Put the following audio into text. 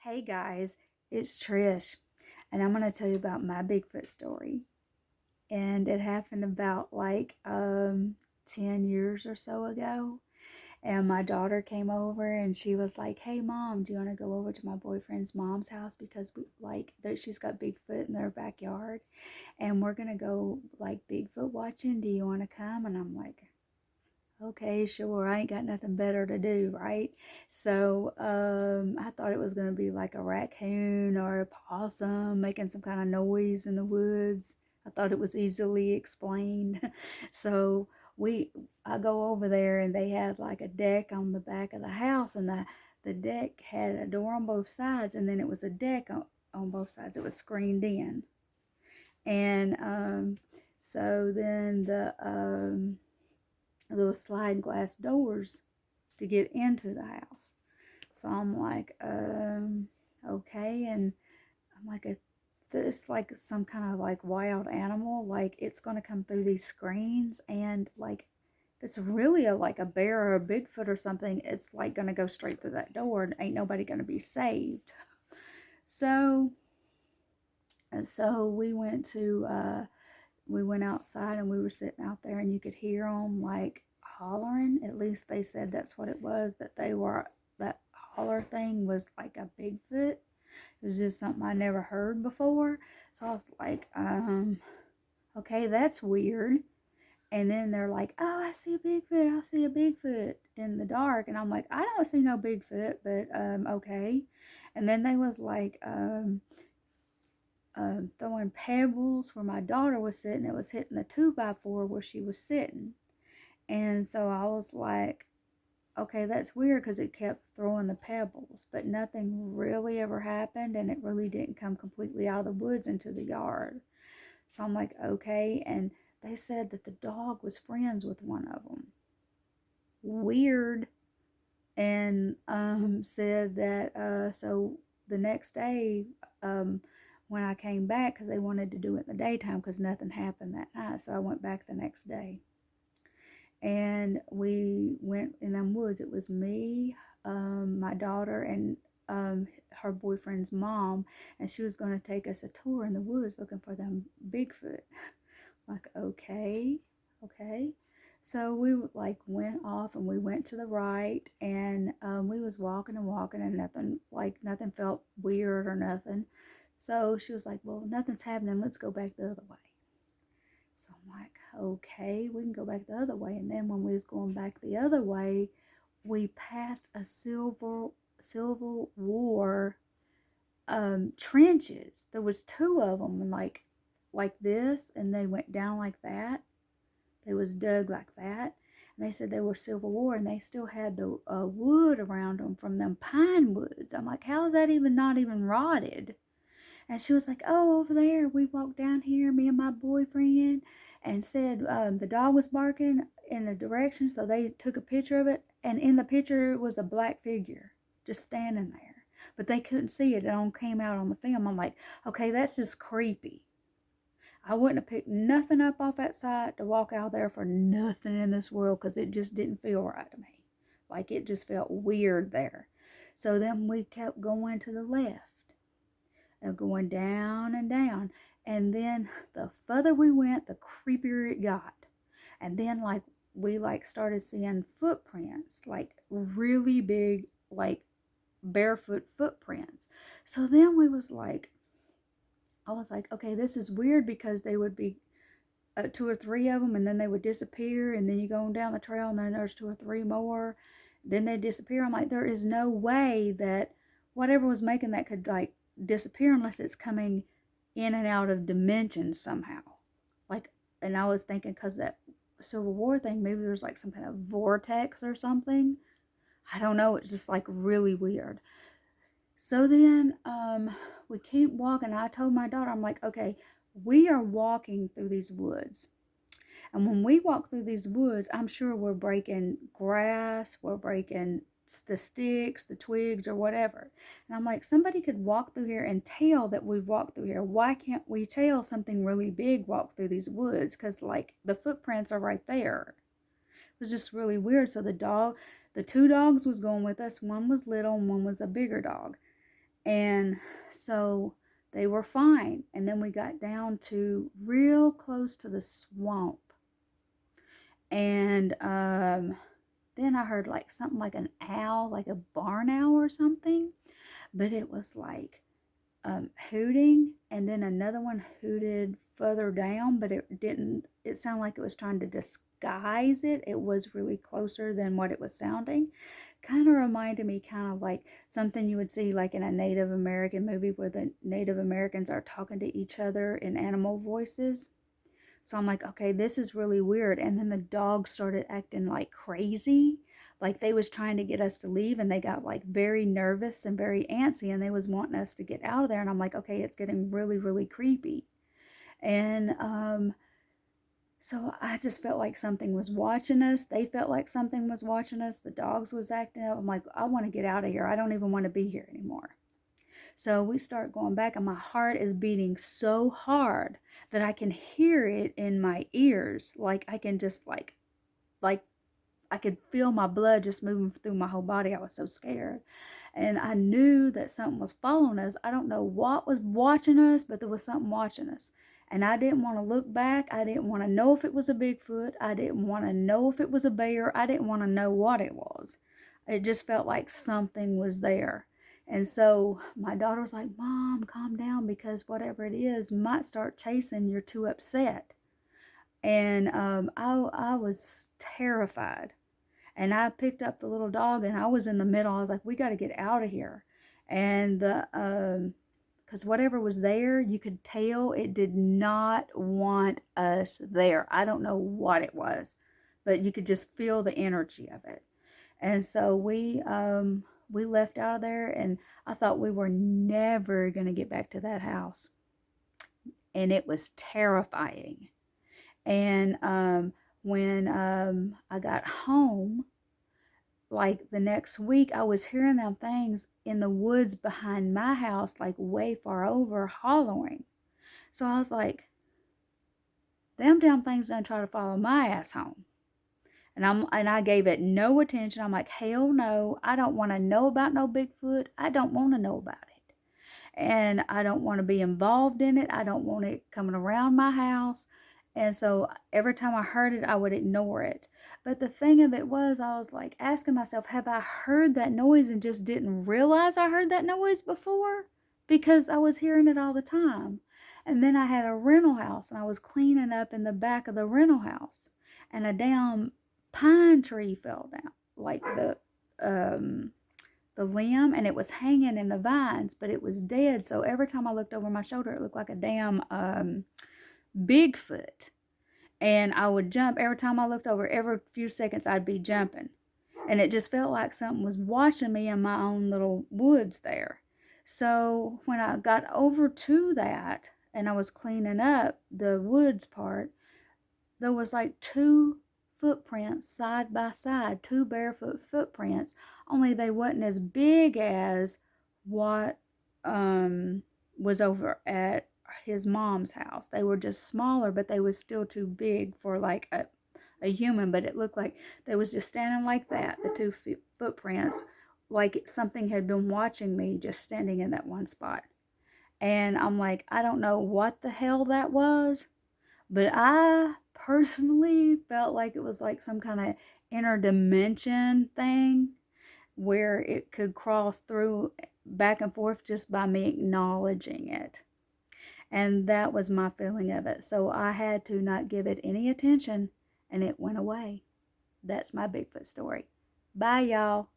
Hey guys, it's Trish, and I'm going to tell you about my Bigfoot story. And it happened about 10 years or so ago. And my daughter came over and she was like, "Hey mom, do you want to go over to my boyfriend's mom's house because she's got Bigfoot in their backyard and we're going to go like Bigfoot watching. Do you want to come?" And I'm like, okay, sure. I ain't got nothing better to do, right? So I thought it was going to be like a raccoon or a possum making some kind of noise in the woods. I thought it was easily explained. So we, I go over there and they had like a deck on the back of the house, and the deck had a door on both sides, and then it was a deck on both sides. It was screened in, and so then there was sliding glass doors to get into the house. So I'm like, okay. And I'm like, it's like some kind of like wild animal. Like it's going to come through these screens. And like, if it's really like a bear or a Bigfoot or something, it's like going to go straight through that door and ain't nobody going to be saved. So, so we went outside and we were sitting out there and you could hear them like hollering. At least they said that's what it was, that holler thing was like a Bigfoot. It was just something I never heard before. So I was like, okay, that's weird. And then they're like, "Oh, I see a Bigfoot. I see a Bigfoot in the dark." And I'm like, "I don't see no Bigfoot, but okay." And then they was like, throwing pebbles where my daughter was sitting. It was hitting the 2x4 where she was sitting. And so I was like, okay, that's weird because it kept throwing the pebbles, but nothing really ever happened, and it really didn't come completely out of the woods into the yard. So I'm like, okay. And they said that the dog was friends with one of them. Weird. And said that, so the next day, when I came back, because they wanted to do it in the daytime because nothing happened that night. So I went back the next day. And we went in them woods. It was me, my daughter, and her boyfriend's mom. And she was going to take us a tour in the woods looking for them Bigfoot. Like, okay, okay. So we like went off and we went to the right, and we was walking and walking, and nothing felt weird or nothing. So she was like, "Well, nothing's happening. Let's go back the other way." So I'm like, "Okay, we can go back the other way." And then when we was going back the other way, we passed a Civil War trenches. There was two of them, and like this, and they went down like that. They was dug like that. And they said they were Civil War, and they still had the wood around them from them pine woods. I'm like, how is that even not even rotted? And she was like, "Oh, over there, we walked down here, me and my boyfriend," and said the dog was barking in a direction. So they took a picture of it, and in the picture was a black figure just standing there. But they couldn't see it. It all came out on the film. I'm like, okay, that's just creepy. I wouldn't have picked nothing up off that side to walk out there for nothing in this world, because it just didn't feel right to me. Like it just felt weird there. So then we kept going to the left and going down and down. And then the further we went, the creepier it got. And then we started seeing footprints, like really big, like barefoot footprints. So then I was like, okay, this is weird, because they would be two or three of them, and then they would disappear, and then you go on down the trail, and then there's two or three more, then they disappear. I'm like, there is no way that whatever was making that could like disappear unless it's coming in and out of dimensions somehow. Like, and I was thinking, because that Civil War thing, maybe there's like some kind of vortex or something. I don't know. It's just like really weird. So then we keep walking. I told my daughter, I'm like, okay, we are walking through these woods. And when we walk through these woods, I'm sure we're breaking grass, we're breaking the sticks, the twigs, or whatever. And I'm like, somebody could walk through here and tell that we've walked through here. Why can't we tell something really big walk through these woods? Because like the footprints are right there. It was just really weird. So the two dogs was going with us. One was little and one was a bigger dog. And so they were fine. And then we got down to real close to the swamp. And then I heard like something like an owl, like a barn owl or something. But it was like hooting, and then another one hooted further down, but it sounded like it was trying to disguise it. It was really closer than what it was sounding. Kind of reminded me kind of like something you would see like in a Native American movie where the Native Americans are talking to each other in animal voices. So I'm like, okay, this is really weird. And then the dogs started acting like crazy. Like they was trying to get us to leave, and they got like very nervous and very antsy, and they was wanting us to get out of there. And I'm like, okay, it's getting really, really creepy. And so I just felt like something was watching us. They felt like something was watching us. The dogs was acting up. I'm like, I want to get out of here. I don't even want to be here anymore. So we start going back, and my heart is beating so hard that I can hear it in my ears. Like I can just like I could feel my blood just moving through my whole body. I was so scared. And I knew that something was following us. I don't know what was watching us, but there was something watching us. And I didn't want to look back. I didn't want to know if it was a Bigfoot. I didn't want to know if it was a bear. I didn't want to know what it was. It just felt like something was there. And so my daughter was like, Mom, calm down, because whatever it is might start chasing. You're too upset. And I was terrified. And I picked up the little dog, and I was in the middle. I was like, we got to get out of here. And because whatever was there, you could tell it did not want us there. I don't know what it was, but you could just feel the energy of it. And so we left out of there, and I thought we were never going to get back to that house. And it was terrifying. And when I got home, like the next week, I was hearing them things in the woods behind my house, like way far over, hollering. So I was like, them damn things done try to follow my ass home. And I gave it no attention. I'm like, hell no, I don't want to know about no Bigfoot. I don't want to know about it. And I don't want to be involved in it. I don't want it coming around my house. And so every time I heard it, I would ignore it. But the thing of it was, I was like asking myself, have I heard that noise and just didn't realize I heard that noise before? Because I was hearing it all the time. And then I had a rental house, and I was cleaning up in the back of the rental house, and a damn pine tree fell down, like the limb, and it was hanging in the vines, but it was dead. So every time I looked over my shoulder, it looked like a damn Bigfoot. And I would jump every time I looked over. Every few seconds I'd be jumping, and it just felt like something was watching me in my own little woods there. So when I got over to that and I was cleaning up the woods part, there was like two footprints side by side, two barefoot footprints, only they wasn't as big as what was over at his mom's house. They were just smaller, but they was still too big for like a human. But it looked like they was just standing like that, the two footprints, like something had been watching me just standing in that one spot. And I'm like, I don't know what the hell that was, but I personally felt like it was like some kind of interdimension thing where it could cross through back and forth just by me acknowledging it. And that was my feeling of it. So I had to not give it any attention, and it went away. That's my Bigfoot story. Bye, y'all.